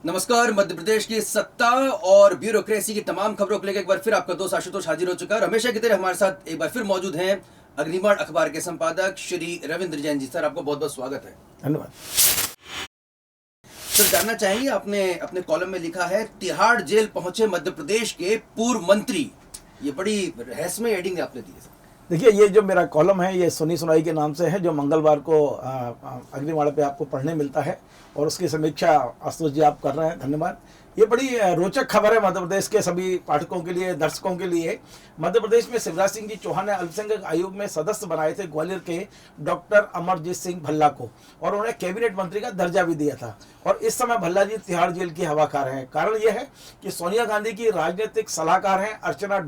नमस्कार। मध्य प्रदेश की सत्ता और ब्यूरोक्रेसी की तमाम खबरों को लेकर एक बार फिर आपका दोस्त आशुतोष हाजिर हो चुका है और हमेशा की तरह हमारे साथ एक बार फिर मौजूद हैं अग्निबाण अखबार के संपादक श्री रविंद्र जैन जी। सर, आपको बहुत बहुत स्वागत है। धन्यवाद। सर, जानना चाहेंगे, आपने अपने कॉलम में लिखा है तिहाड़ जेल पहुंचे मध्य प्रदेश के पूर्व मंत्री। ये बड़ी रहस्यमय हेडिंग आपने दी है सर। देखिए, ये जो मेरा कॉलम है ये सुनी सुनाई के नाम से है, जो मंगलवार को अग्निबाण पे आपको पढ़ने मिलता है और उसकी समीक्षा आशुतोष जी आप कर रहे हैं, धन्यवाद। ये बड़ी रोचक खबर है मध्य प्रदेश के सभी पाठकों के लिए, दर्शकों के लिए। मध्य प्रदेश में शिवराज सिंह जी चौहान ने अल्पसंख्यक आयोग में सदस्य बनाए थे ग्वालियर के डॉक्टर अमरजीत सिंह भल्ला को, और उन्हें कैबिनेट मंत्री का दर्जा भी दिया था। और इस समय भल्ला जी तिहाड़ जेल की हवा खा रहे हैं। कारण यह है कि सोनिया गांधी की राजनीतिक सलाहकार हैं अर्चना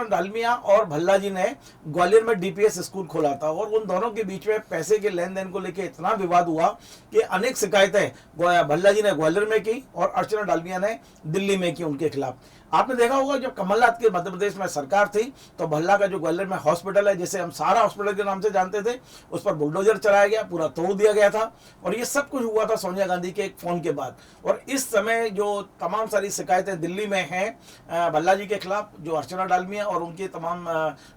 डालमिया और भल्ला जी ने ग्वालियर में डीपीएस स्कूल खोला था, और उन दोनों के बीच में पैसे के लेन देन को लेकर इतना विवाद हुआ कि अनेक शिकायतें भल्ला जी ने ग्वालियर में की और अर्चना डालमिया ने दिल्ली में की उनके खिलाफ। आपने देखा होगा जब कमलनाथ की मध्य प्रदेश में सरकार थी तो भल्ला का जो ग्वालियर में हॉस्पिटल है, जिसे हम सारा हॉस्पिटल के नाम से जानते थे, उस पर बुलडोजर चलाया गया, पूरा तोड़ दिया गया था। और ये सब कुछ हुआ था सोनिया गांधी के एक फोन के बाद। और इस समय जो तमाम सारी शिकायतें दिल्ली में हैं भल्ला जी के खिलाफ, जो अर्चना डालमिया और उनकी तमाम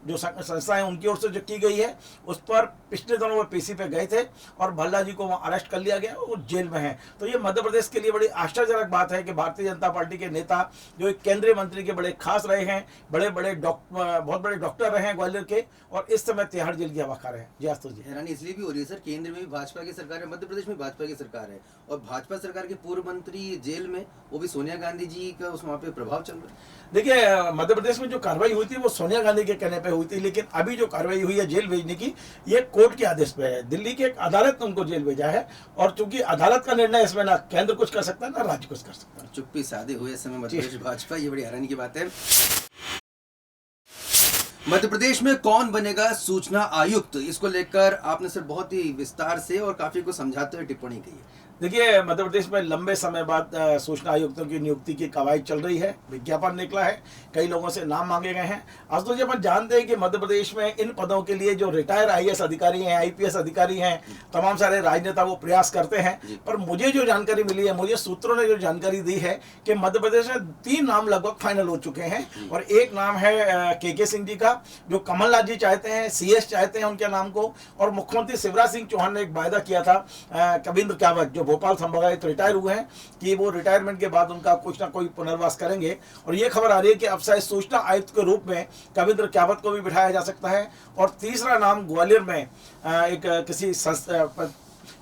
जो संस्थाएं उनकी ओर से जो की गई है, उस पर पिछले दिनों वो पीसी पे गए थे और भल्ला जी को वहाँ अरेस्ट कर लिया गया, वो जेल में है। तो ये मध्य प्रदेश के लिए बड़ी आश्चर्यजनक बात है कि भारतीय जनता पार्टी के नेता, जो एक केंद्रीय मंत्री के बड़े खास रहे हैं, बहुत बड़े डॉक्टर रहे हैं ग्वालियर के, और इस समय तिहाड़ जेल की हवा खा रहे हैं। जी आशुतोष जी, हैरानी इसलिए भी हो रही है सर, केंद्र में भी भाजपा की सरकार है, मध्य प्रदेश में भाजपा की सरकार है, और भाजपा सरकार के पूर्व मंत्री जेल में, वो भी सोनिया गांधी जी का उस वहाँ पे प्रभाव चल रहा है। देखिए, मध्य प्रदेश में जो कार्रवाई हुई थी वो सोनिया गांधी के कहने पे हुई थी, लेकिन अभी जो कार्रवाई हुई है जेल भेजने की, ये कोर्ट के आदेश पे है। दिल्ली की एक अदालत ने उनको जेल भेजा है, और चूंकि अदालत का निर्णय इसमें ना केंद्र कुछ कर सकता है ना राज्य कुछ कर सकता है। चुप्पी साधे हुए समय मध्य प्रदेश भाजपा, ये बड़ी हैरानी की बात है। मध्य प्रदेश में कौन बनेगा सूचना आयुक्त, इसको लेकर आपने सर बहुत ही विस्तार से और काफी कुछ समझाते हुए टिप्पणी की है। देखिए, मध्य प्रदेश में लंबे समय बाद सूचना आयुक्तों की नियुक्ति की कवायद चल रही है। विज्ञापन निकला है, कई लोगों से नाम मांगे गए हैं। आज तो जब हम जानते हैं कि मध्य प्रदेश में इन पदों के लिए जो रिटायर आईएएस अधिकारी हैं, आईपीएस अधिकारी हैं, तमाम सारे राजनेता वो प्रयास करते हैं। पर मुझे जो जानकारी मिली है, मुझे सूत्रों ने जो जानकारी दी है कि मध्य प्रदेश में 3 नाम लगभग फाइनल हो चुके हैं, और एक नाम है के सिंह जी का, जो कमलनाथ जी चाहते हैं, सीएस चाहते हैं उनके नाम को, और मुख्यमंत्री शिवराज सिंह चौहान ने एक वायदा किया था कविंद्र कावत, जो भोपाल संभागायुक्त रिटायर हुए हैं, कि वो रिटायरमेंट के बाद उनका कुछ ना कोई पुनर्वास करेंगे। और ये खबर आ रही है कि अब शायद सूचना आयुक्त के रूप में कविंद्र कावत को भी बिठाया जा सकता है। और तीसरा नाम ग्वालियर में एक किसी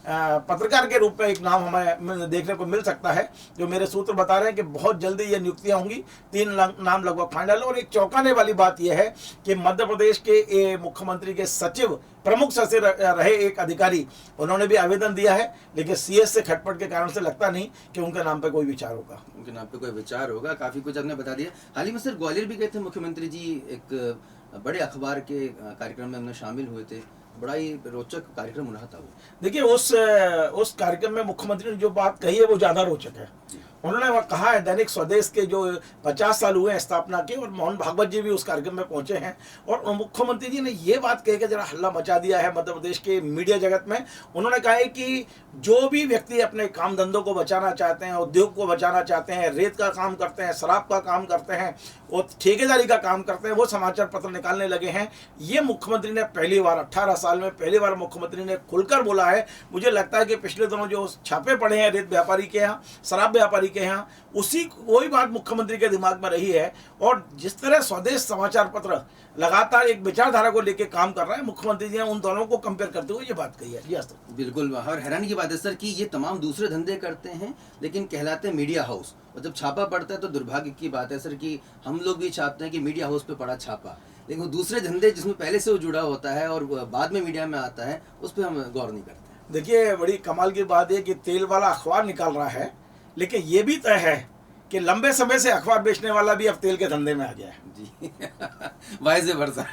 पत्रकार के रूप में एक नाम हमें देखने को मिल सकता है, जो मेरे सूत्र बता रहे हैं कि बहुत जल्दी ये नियुक्तियां होंगी। 3 नाम लगभग फाइनल। और एक चौंकाने वाली बात यह है कि मध्य प्रदेश के मुख्यमंत्री के सचिव, प्रमुख सचिव रहे एक अधिकारी, उन्होंने भी आवेदन दिया है, लेकिन सीएस से खटपट के कारण से लगता नहीं कि उनके नाम पे कोई विचार होगा। उनके नाम पे कोई विचार होगा। काफी कुछ आपने बता दिया। हाल ही में सर ग्वालियर भी गए थे मुख्यमंत्री जी, एक बड़े अखबार के कार्यक्रम में हमने शामिल हुए थे। बड़ा ही रोचक कार्यक्रम रहा था वो। देखिए, उस कार्यक्रम में मुख्यमंत्री ने जो बात कही है वो ज्यादा रोचक है। उन्होंने वह कहा है, दैनिक स्वदेश के जो 50 साल हुए हैं स्थापना के, और मोहन भागवत जी भी उस कार्यक्रम में पहुंचे हैं, और मुख्यमंत्री जी ने ये बात कही कि जरा हल्ला मचा दिया है मध्य प्रदेश के मीडिया जगत में। उन्होंने कहा है कि जो भी व्यक्ति अपने काम धंधों को बचाना चाहते हैं, उद्योग को बचाना चाहते हैं, रेत का काम करते हैं, शराब का काम करते हैं, वो ठेकेदारी का काम करते हैं, वो समाचार पत्र निकालने लगे हैं। ये मुख्यमंत्री ने पहली बार 18 साल में पहली बार मुख्यमंत्री ने खुलकर बोला है। मुझे लगता है कि पिछले दिनों जो छापे पड़े हैं रेत व्यापारी के यहाँ, शराब व्यापारी के यहाँ, वही बात मुख्यमंत्री के दिमाग में रही है। और जिस तरह स्वदेश समाचार पत्र लगातार एक विचारधारा को लेकर काम कर रहा है, मुख्यमंत्री जी ने उन दोनों को कंपेयर करते हुए ये बात कही है। जी बिल्कुल। और हैरानी की बात है सर कि ये तमाम दूसरे धंधे करते हैं लेकिन कहलाते हैं मीडिया हाउस, और जब छापा पड़ता है तो दुर्भाग्य की बात है सर कि हम लोग भी छापते हैं कि मीडिया हाउस पे पड़ा छापा, लेकिन वो दूसरे धंधे जिसमें पहले से वो जुड़ा होता है और बाद में मीडिया में आता है, उस पर हम गौर नहीं करते। देखिए, बड़ी कमाल की बात है कि तेल वाला अखबार निकाल रहा है, लेकिन ये भी तय है कि लंबे समय से अखबार बेचने वाला भी अब तेल के धंधे में आ गया है। जी वाइस वर्सा।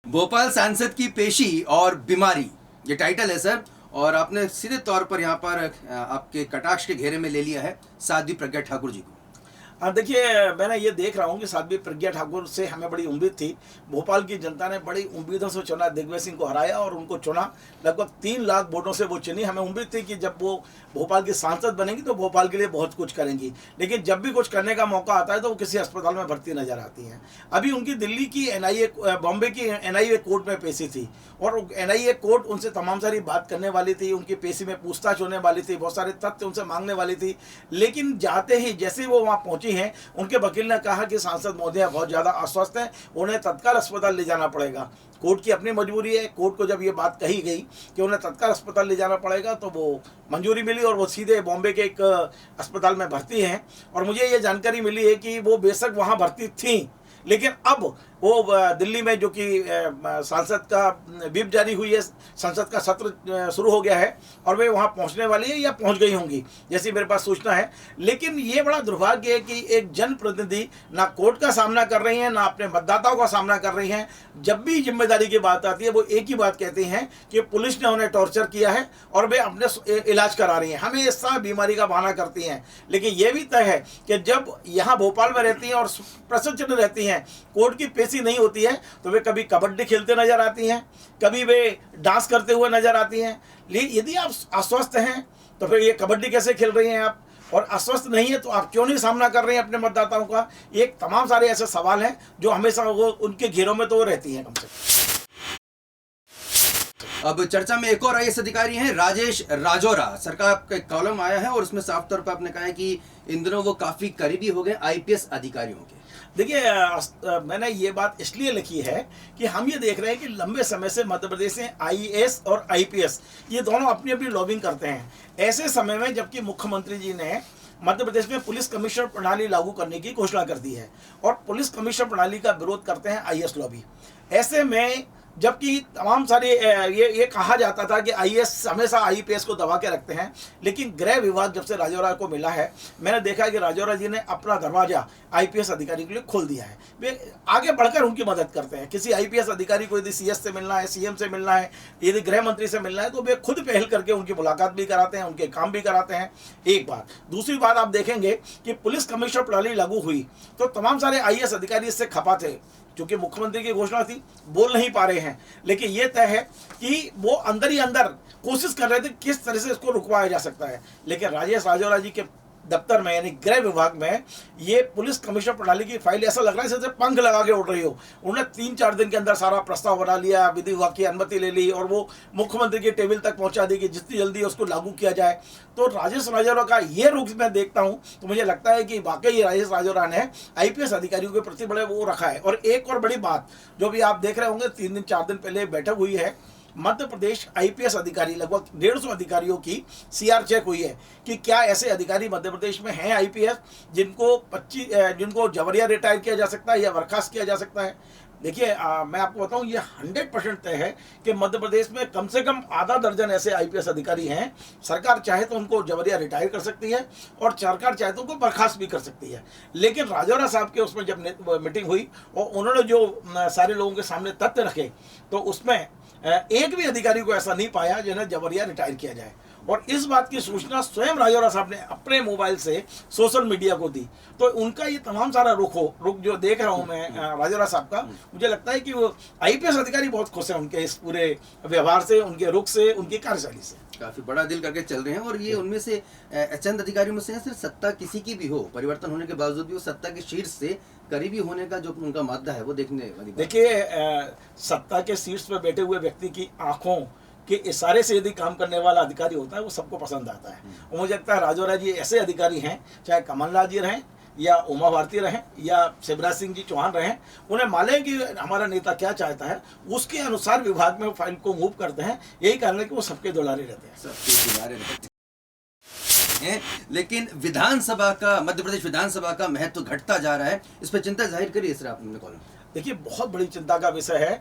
भोपाल सांसद की पेशी और बीमारी, ये टाइटल है सर, और आपने सीधे तौर पर यहाँ पर आपके कटाक्ष के घेरे में ले लिया है साध्वी प्रज्ञा ठाकुर जी को। देखिए, मैंने ये देख रहा हूँ कि साध्वी प्रज्ञा ठाकुर से हमें बड़ी उम्मीद थी। भोपाल की जनता ने बड़ी उम्मीदों से चुना, दिग्विजय सिंह को हराया और उनको चुना। लगभग 3 लाख वोटों से वो चुनी। हमें उम्मीद थी कि जब वो भोपाल की सांसद बनेंगी तो भोपाल के लिए बहुत कुछ करेंगी, लेकिन जब भी कुछ करने का मौका आता है तो वो किसी अस्पताल में भर्ती नजर आती हैं। अभी उनकी दिल्ली की एनआईए, बॉम्बे की एनआईए कोर्ट में पेशी थी और एनआईए कोर्ट उनसे तमाम सारी बात करने वाली थी, उनकी पेशी में पूछताछ होने वाली थी, बहुत सारे तथ्य उनसे मांगने वाली थी। लेकिन जाते ही जैसे वो वहाँ पहुंची हैं, उनके वकील ने कहा कि सांसद महोदय बहुत ज़्यादा अस्वस्थ हैं, उन्हें तत्काल अस्पताल ले जाना पड़ेगा। कोर्ट की अपनी मजबूरी है। कोर्ट को जब ये बात कही गई कि उन्हें तत्काल अस्पताल ले जाना पड़ेगा तो वो मंजूरी मिली और वो सीधे बॉम्बे के एक अस्पताल में भर्ती हैं। और मुझे ये जानकारी मिली है कि वो बेशक वहाँ भर्ती थी, लेकिन अब वो दिल्ली में जो कि सांसद का व्हिप जारी हुई है, संसद का सत्र शुरू हो गया है और वे वहाँ पहुँचने वाली है या पहुँच गई होंगी, जैसी मेरे पास सूचना है। लेकिन ये बड़ा दुर्भाग्य है कि एक जनप्रतिनिधि ना कोर्ट का सामना कर रही हैं, ना अपने मतदाताओं का सामना कर रही हैं। जब भी जिम्मेदारी की बात आती है वो एक ही बात कहती हैं कि पुलिस ने उन्हें टॉर्चर किया है और वे अपने इलाज करा रही हैं, हमेशा बीमारी का बहाना करती हैं। लेकिन ये भी तय है कि जब यहाँ भोपाल में रहती हैं और प्रसन्न रहती हैं, कोर्ट की पेशी नहीं होती है, तो वे कभी कबड्डी खेलते नजर आती हैं, कभी वे डांस करते हुए नजर आती हैं। लेकिन यदि आप अस्वस्थ हैं तो फिर ये कबड्डी कैसे खेल रही हैं आप, और अस्वस्थ नहीं है तो आप क्यों नहीं सामना कर रहे हैं अपने मतदाताओं का। ये तमाम सारे ऐसे सवाल हैं जो हमेशा वो उनके घेरों में तो वो रहती हैं। कम से कम अब चर्चा में एक और आईएएस अधिकारी हैं, राजेश राजौरा। सरकार का एक कॉलम आया है और उसमें साफ तौर पर आपने कहा है कि इन दिनों वो काफी करीबी हो गए आईपीएस अधिकारियों के। देखिए, मैंने ये बात इसलिए लिखी है कि हम ये देख रहे हैं कि लंबे समय से मध्य प्रदेश में आईएएस और आईपीएस ये दोनों अपनी अपनी लॉबिंग करते हैं। ऐसे समय में जबकि मुख्यमंत्री जी ने मध्य प्रदेश में पुलिस कमिश्नर प्रणाली लागू करने की घोषणा कर दी है और पुलिस कमिश्नर प्रणाली का विरोध करते हैं आईएएस लॉबी। ऐसे में जबकि तमाम सारे ये कहा जाता था कि आईएएस हमेशा आईपीएस को दबा के रखते हैं, लेकिन गृह विभाग जब से राजौरा को मिला है, मैंने देखा है कि राजौरा जी ने अपना दरवाजा आईपीएस अधिकारी के लिए खोल दिया है। वे आगे बढ़कर उनकी मदद करते हैं। किसी आईपीएस अधिकारी को यदि सीएस से मिलना है, सीएम से मिलना है, यदि गृह मंत्री से मिलना है, तो वे खुद पहल करके उनकी मुलाकात भी कराते हैं, उनके काम भी कराते हैं। एक बात। दूसरी बात, आप देखेंगे कि पुलिस कमिश्नर प्रणाली लागू हुई तो तमाम सारे आईएएस अधिकारी इससे खपा थे, क्योंकि मुख्यमंत्री की घोषणा थी, बोल नहीं पा रहे हैं। लेकिन यह तय है कि वो अंदर ही अंदर कोशिश कर रहे थे किस तरह से इसको रुकवाया जा सकता है। लेकिन राजेश राजौरा जी के दफ्तर में यानी गृह विभाग में ये पुलिस कमिश्नर प्रणाली की फाइल ऐसा लग रहा है जैसे पंख लगा के उड़ रही हो। उन्होंने 3-4 दिन के अंदर सारा प्रस्ताव बना लिया, विधि विभाग की अनुमति ले ली और वो मुख्यमंत्री के टेबल तक पहुंचा दी कि जितनी जल्दी उसको लागू किया जाए। तो राजेश राजौरा का ये रुख मैं देखता हूँ तो मुझे लगता है कि वाकई राजेश राजौरा ने आईपीएस अधिकारियों के प्रति बड़े वो रखा है। और एक और बड़ी बात जो भी आप देख रहे होंगे, 3-4 दिन पहले बैठक हुई है, मध्य प्रदेश आईपीएस अधिकारी लगभग 150 अधिकारियों की सीआर चेक हुई है कि क्या ऐसे अधिकारी मध्य प्रदेश में हैं आईपीएस जिनको जबरिया रिटायर किया जा सकता है या बर्खास्त किया जा सकता है। देखिए, मैं आपको बताऊं, ये 100% तय है कि मध्य प्रदेश में कम से कम आधा दर्जन ऐसे आईपीएस अधिकारी हैं। सरकार चाहे तो उनको जबरिया रिटायर कर सकती है और सरकार चाहे तो उनको बर्खास्त भी कर सकती है। लेकिन राजौरा साहब के उसमें जब मीटिंग हुई और उन्होंने जो सारे लोगों के सामने तथ्य रखे तो उसमें एक भी अधिकारी को ऐसा नहीं पाया जिन्हें जबरिया रिटायर किया जाए। और इस बात की सूचना स्वयं राजौरा साहब ने अपने मोबाइल से सोशल मीडिया को दी। तो उनका ये तमाम सारा रुख जो देख रहा हूँ मैं राजौरा साहब का, मुझे लगता है कि वो आईपीएस अधिकारी बहुत खुश हैं उनके इस पूरे व्यवहार से, उनके रुख से, उनकी कार्यशैली से। काफी बड़ा दिल करके चल रहे हैं और ये उनमें से चंद अधिकारियों में से सिर्फ सत्ता किसी की भी हो, परिवर्तन होने के बावजूद भी वो सत्ता के शीर्ष से करीबी होने का जो उनका मादा है वो देखने वाली बात। देखिए, सत्ता के शीर्ष पर बैठे हुए व्यक्ति की आंखों के इशारे से यदि काम करने वाला अधिकारी होता है वो सबको पसंद आता है। और मुझे लगता है राजौरा जी ऐसे अधिकारी हैं, चाहे कमलनाथ जी रहें या उमा भारती रहें या शिवराज सिंह जी चौहान रहें, उन्हें मालूम है कि हमारा नेता क्या चाहता है, उसके अनुसार विभाग में फाइल को मूव करते हैं। यही कारण है कि वो सबके दुलारे रहते हैं, सबके दुलारे रहते हैं। लेकिन विधानसभा का, मध्य प्रदेश विधानसभा का महत्व घटता जा रहा है, इस पर चिंता जाहिर करिए सर आपने कॉलम। देखिए, बहुत बड़ी चिंता का विषय है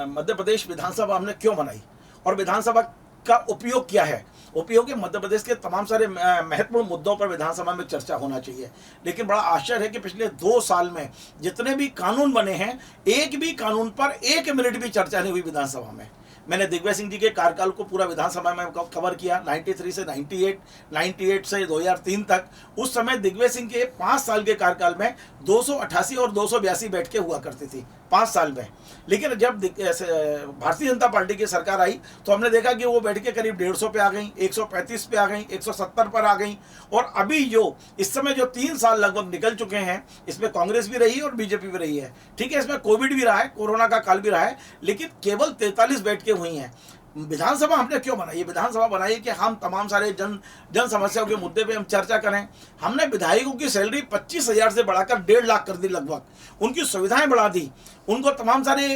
मध्य प्रदेश विधानसभा हमने क्यों बनाई और विधानसभा का उपयोग क्या है। उपयोग है मध्य प्रदेश के तमाम सारे महत्वपूर्ण मुद्दों पर विधानसभा में चर्चा होना चाहिए। लेकिन बड़ा आश्चर्य है कि पिछले 2 साल में जितने भी कानून बने हैं, एक भी कानून पर 1 मिनट भी चर्चा नहीं हुई विधानसभा में। मैंने दिग्विजय सिंह जी के कार्यकाल को पूरा विधानसभा में कवर किया, 93 से 98, 98 से 2003 तक। उस समय दिग्विजय सिंह के 5 साल के कार्यकाल में 288 और 282 बैठकें हुआ करती थी 5 साल में। लेकिन जब भारतीय जनता पार्टी की सरकार आई तो हमने देखा कि वो बैठकें करीब 150 पे आ गई, 135 पे आ गई, 170 पर आ गई। और अभी जो इस समय जो 3 साल लगभग निकल चुके हैं, इसमें कांग्रेस भी रही और बीजेपी भी रही है। ठीक है, इसमें कोविड भी रहा है, कोरोना का काल भी रहा है, लेकिन केवल 43 बैठकें हुई हैं। विधानसभा हमने क्यों बनाई? ये विधानसभा बनाई कि हम तमाम सारे जन समस्याओं के मुद्दे पे हम चर्चा करें। हमने विधायकों की सैलरी 25,000 से बढ़ाकर 1.5 लाख कर दी लगभग। उनकी सुविधाएं बढ़ा दी, उनको तमाम सारे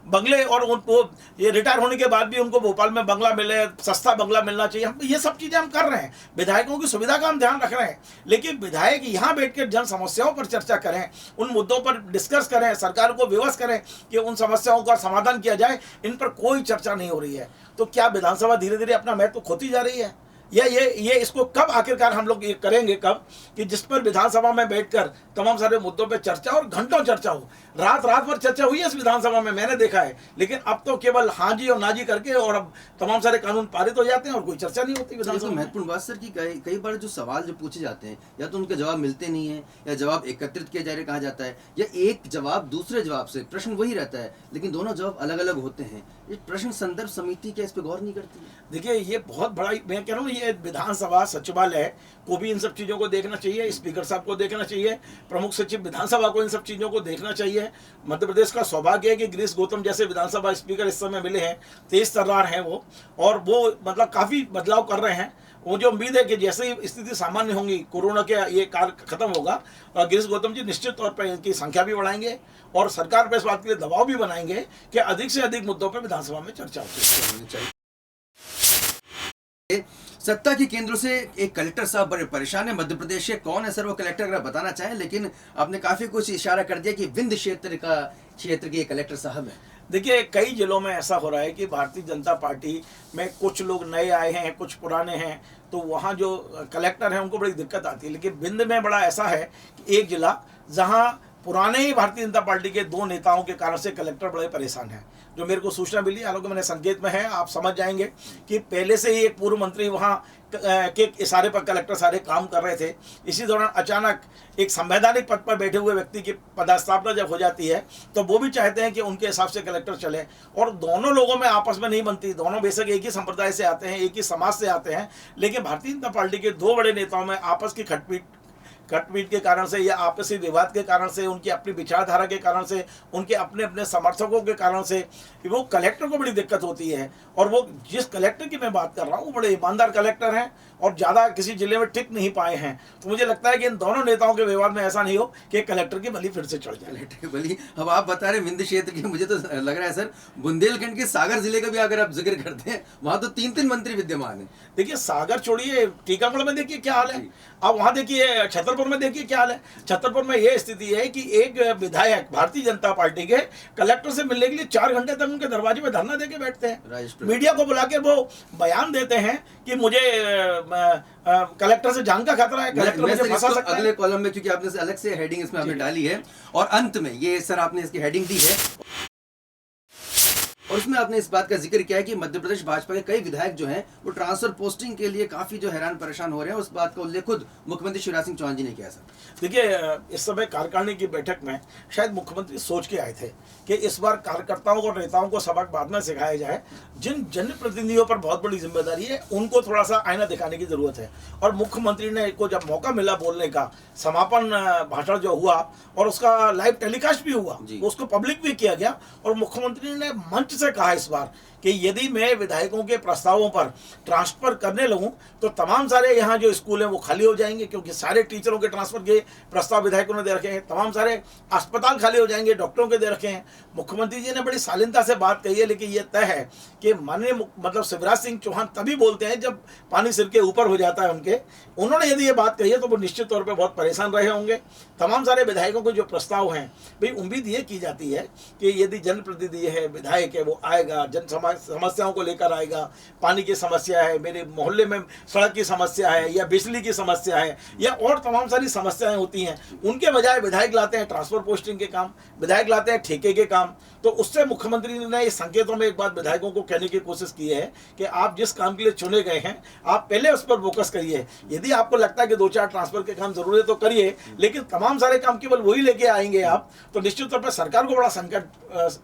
बंगले, और उनको ये रिटायर होने के बाद भी उनको भोपाल में बंगला मिले, सस्ता बंगला मिलना चाहिए। हम ये सब चीज़ें हम कर रहे हैं, विधायकों की सुविधा का हम ध्यान रख रहे हैं। लेकिन विधायक यहाँ बैठ कर जन समस्याओं पर चर्चा करें, उन मुद्दों पर डिस्कस करें, सरकार को विवश करें कि उन समस्याओं का समाधान किया जाए, इन पर कोई चर्चा नहीं हो रही है। तो क्या विधानसभा धीरे धीरे अपना महत्व खोती जा रही है? ये इसको कब आखिरकार हम लोग ये करेंगे कब कि जिस पर विधानसभा में बैठकर तमाम सारे मुद्दों पे चर्चा, और घंटों चर्चा हो, रात भर चर्चा हुई है इस विधानसभा में, मैंने देखा है। लेकिन अब तो केवल हाँ जी और ना जी करके और अब तमाम सारे कानून पारित हो जाते हैं और कोई चर्चा नहीं होती विधानसभा में। महत्वपूर्ण बात सर कि कई बार जो सवाल जो पूछे जाते हैं, या तो उनके जवाब मिलते नहीं है, या जवाब एकत्रित किए जा रहे कहा जाता है, या एक जवाब दूसरे जवाब से, प्रश्न वही रहता है लेकिन दोनों जवाब अलग अलग होते हैं। ये प्रश्न संदर्भ समिति क्या इस पर गौर नहीं करती है? देखिए, ये बहुत बड़ा, मैं कह रहा हूँ, ये विधानसभा सचिवालय को भी इन सब चीज़ों को देखना चाहिए, स्पीकर साहब को देखना चाहिए, प्रमुख सचिव विधानसभा को इन सब चीज़ों को देखना चाहिए। मध्य प्रदेश का सौभाग्य है कि गिरीश गौतम जैसे विधानसभा स्पीकर इस समय मिले हैं, तेज तर्रार हैं वो, और वो मतलब काफ़ी बदलाव कर रहे हैं। मुझे उम्मीद है कि जैसे ही स्थिति सामान्य होंगी, कोरोना के ये काल खत्म होगा, गिरीश गौतम जी निश्चित तौर पर इनकी संख्या भी बढ़ाएंगे और सरकार पर इस बात के लिए दबाव भी बनाएंगे कि अधिक से अधिक मुद्दों पर विधानसभा में चर्चा होनी चाहिए। सत्ता के केंद्रों से एक कलेक्टर साहब बड़े परेशान है। मध्य प्रदेश के कौन है सर वो कलेक्टर, अगर बताना चाहें? लेकिन आपने काफी कुछ इशारा कर दिया कि विंध्य क्षेत्र के कलेक्टर साहब है। देखिए, कई जिलों में ऐसा हो रहा है कि भारतीय जनता पार्टी में कुछ लोग नए आए हैं, कुछ पुराने हैं, तो वहाँ जो कलेक्टर हैं उनको बड़ी दिक्कत आती है। लेकिन विंध्य में बड़ा ऐसा है कि एक जिला जहाँ पुराने ही भारतीय जनता पार्टी के 2 नेताओं के कारण से कलेक्टर बड़े परेशान हैं। जो मेरे को सूचना मिली, हालांकि मैंने संकेत में है, आप समझ जाएंगे कि पहले से ही एक पूर्व मंत्री वहाँ के इशारे पर कलेक्टर सारे काम कर रहे थे। इसी दौरान अचानक एक संवैधानिक पद पर बैठे हुए व्यक्ति की पदस्थापना जब हो जाती है तो वो भी चाहते हैं कि उनके हिसाब से कलेक्टर चले, और दोनों लोगों में आपस में नहीं बनती। दोनों बेशक एक ही संप्रदाय से आते हैं, एक ही समाज से आते हैं, लेकिन भारतीय जनता पार्टी के 2 बड़े नेताओं में आपस की खटपीट के कारण से, या आपसी विवाद के कारण से, उनकी अपनी विचारधारा के कारण से, उनके अपने अपने समर्थकों के कारण से वो कलेक्टर को बड़ी दिक्कत होती है। और वो जिस कलेक्टर की मैं बात कर रहा हूँ वो बड़े ईमानदार कलेक्टर हैं और ज़्यादा किसी जिले में टिक नहीं पाए हैं। तो मुझे लगता है कि इन दोनों नेताओं के विवाद में ऐसा नहीं हो कि कलेक्टर की बलि फिर से चढ़ जाए। कलेक्टर की बलि, अब आप बता रहे विंध्य क्षेत्र की, मुझे तो लग रहा है सर बुंदेलखंड के सागर जिले का भी अगर आप जिक्र करते हैं, वहाँ तो 3 मंत्री विद्यमान है। देखिए, सागर छोड़िए, टीकमगढ़ में देखिए क्या हाल है, अब वहाँ देखिए छतरपुर में देखिए क्या हाल है। छतरपुर में ये स्थिति है कि एक विधायक भारतीय जनता पार्टी के कलेक्टर से मिलने के लिए 4 घंटे तक उनके दरवाजे में धरना देके बैठते हैं, मीडिया को बुला के वो बयान देते हैं कि मुझे कलेक्टर से जान का खतरा है, कलेक्टर मुझे फंसा सकता है। अगले कॉलम में, क्योंकि आपने अलग से हेडिंग इसमें आपने डाली है, और अंत में ये सर आपने इसकी हेडिंग दी है, और उसमें आपने इस बात का जिक्र किया है कि मध्य प्रदेश भाजपा के कई विधायक जो हैं वो ट्रांसफर पोस्टिंग के लिए काफी जो हैरान परेशान हो रहे हैं। उस बात का उल्लेख खुद मुख्यमंत्री शिवराज सिंह चौहान जी ने किया। सर देखिए, इस समय कार्यकारिणी की बैठक में शायद मुख्यमंत्री सोच के आए थे कि इस बार कार्यकर्ताओं और नेताओं को सबक बाद में सिखाया जाए। जिन जनप्रतिनिधियों पर बहुत बड़ी जिम्मेदारी है उनको थोड़ा सा आईना दिखाने की जरूरत है। और मुख्यमंत्री ने को जब मौका मिला बोलने का, समापन भाषण जो हुआ और उसका लाइव टेलीकास्ट भी हुआ, उसको पब्लिक भी किया गया, और मुख्यमंत्री ने मंच से कहा इस बार कि यदि मैं विधायकों के प्रस्तावों पर ट्रांसफर करने लगूं तो तमाम सारे यहाँ जो स्कूल हैं वो खाली हो जाएंगे, क्योंकि सारे टीचरों के ट्रांसफर के प्रस्ताव विधायकों ने दे रखे हैं, तमाम सारे अस्पताल खाली हो जाएंगे, डॉक्टरों के दे रखे हैं। मुख्यमंत्री जी ने बड़ी शालीनता से बात कही है, लेकिन ये तय है कि माननीय मतलब शिवराज सिंह चौहान तभी बोलते हैं जब पानी सिर के ऊपर हो जाता है उनके। उन्होंने यदि ये बात कही है तो वो निश्चित तौर पर बहुत परेशान रहे होंगे। तमाम सारे विधायकों के जो प्रस्ताव हैं, भाई उम्मीद ये की जाती है कि यदि जनप्रतिनिधि है, विधायक है, वो आएगा, समस्याओं को लेकर आएगा। पानी की समस्या है, मेरे मोहल्ले में सड़क की समस्या है, या बिजली की समस्या है, या और तमाम सारी समस्याएं होती हैं। उनके बजाय विधायक लाते हैं ट्रांसफर पोस्टिंग के काम, विधायक लाते हैं ठेके के काम। तो उससे मुख्यमंत्री ने इस संकेतों में एक बात विधायकों को कहने की कोशिश की है कि आप जिस काम के लिए चुने गए हैं, आप पहले उस पर फोकस करिए। यदि आपको लगता है कि 2-4 ट्रांसफर के काम जरूरी है तो करिए, लेकिन तमाम सारे काम केवल वही लेके आएंगे आप, तो निश्चित तौर पर सरकार को बड़ा संकट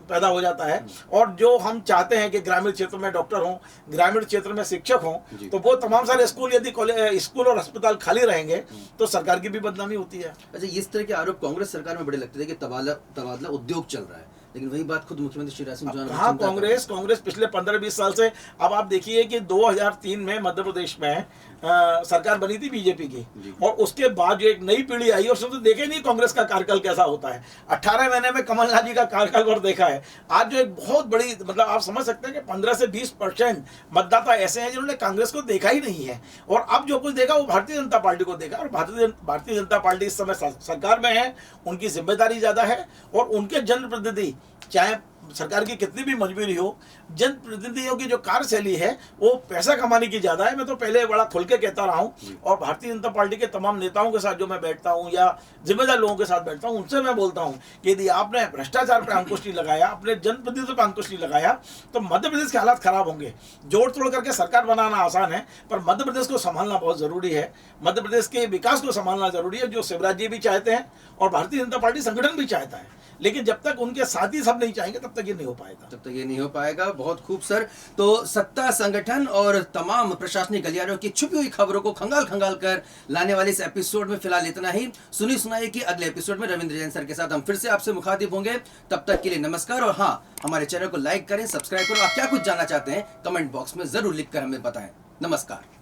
पैदा हो जाता है। और जो हम चाहते हैं कि ग्रामीण क्षेत्र में डॉक्टर हों, ग्रामीण क्षेत्र में शिक्षक हों, तो वो तमाम सारे स्कूल, यदि स्कूल और अस्पताल खाली रहेंगे तो सरकार की भी बदनामी होती है। अच्छा, इस तरह के आरोप कांग्रेस सरकार में बड़े लगते थे कि तबादला उद्योग चल रहा है, लेकिन वही बात खुद मुख्यमंत्री शिवराज सिंह चौहान हाँ, कांग्रेस पिछले 15-20 साल से, अब आप देखिए कि 2003 में मध्य प्रदेश में सरकार बनी थी बीजेपी की, और उसके बाद जो एक नई पीढ़ी आई, और उसने तो देखे नहीं कांग्रेस का कार्यकाल कैसा होता है। 18 महीने में कमलनाथ जी का कार्यकाल पर देखा है। आज जो एक बहुत बड़ी, मतलब आप समझ सकते हैं कि 15 से 20% मतदाता ऐसे हैं जिन्होंने कांग्रेस को देखा ही नहीं है, और अब जो कुछ देखा वो भारतीय जनता पार्टी को देखा। और भारतीय जनता पार्टी इस समय सरकार में है, उनकी जिम्मेदारी ज्यादा है, और उनके जनप्रतिनिधि, चाहे सरकार की कितनी भी मजबूरी हो, जनप्रतिनिधियों की जो कार्यशैली है वो पैसा कमाने की ज्यादा है। मैं तो पहले बड़ा खुल के कहता रहा हूँ, और भारतीय जनता पार्टी के तमाम नेताओं के साथ जो मैं बैठता हूँ या जिम्मेदार लोगों के साथ बैठता हूँ, उनसे मैं बोलता हूँ कि यदि आपने भ्रष्टाचार पर अंकुश नहीं लगाया, अपने जनप्रतिनिधियों पर अंकुश नहीं लगाया, तो मध्य प्रदेश के हालात खराब होंगे। जोड़ तोड़ करके सरकार बनाना आसान है, पर मध्य प्रदेश को संभालना बहुत जरूरी है। मध्य प्रदेश के विकास को संभालना जरूरी है, जो शिवराज जी भी चाहते हैं और भारतीय जनता पार्टी संगठन भी चाहता है। लेकिन जब तक उनके साथी सब नहीं चाहेंगे तब तक ये नहीं हो पाएगा। बहुत खूब सर। तो सत्ता, संगठन और तमाम प्रशासनिक गलियारों की छुपी हुई खबरों को खंगाल कर लाने वाले इस एपिसोड में फिलहाल इतना ही। सुनी सुनाई की अगले एपिसोड में रविंद्र जैन सर के साथ हम फिर से आपसे मुखातिब होंगे। तब तक के लिए नमस्कार। और हाँ, हमारे चैनल को लाइक करें, सब्सक्राइब करो। आप क्या कुछ जानना चाहते हैं कमेंट बॉक्स में जरूर लिखकर हमें बताएं। नमस्कार।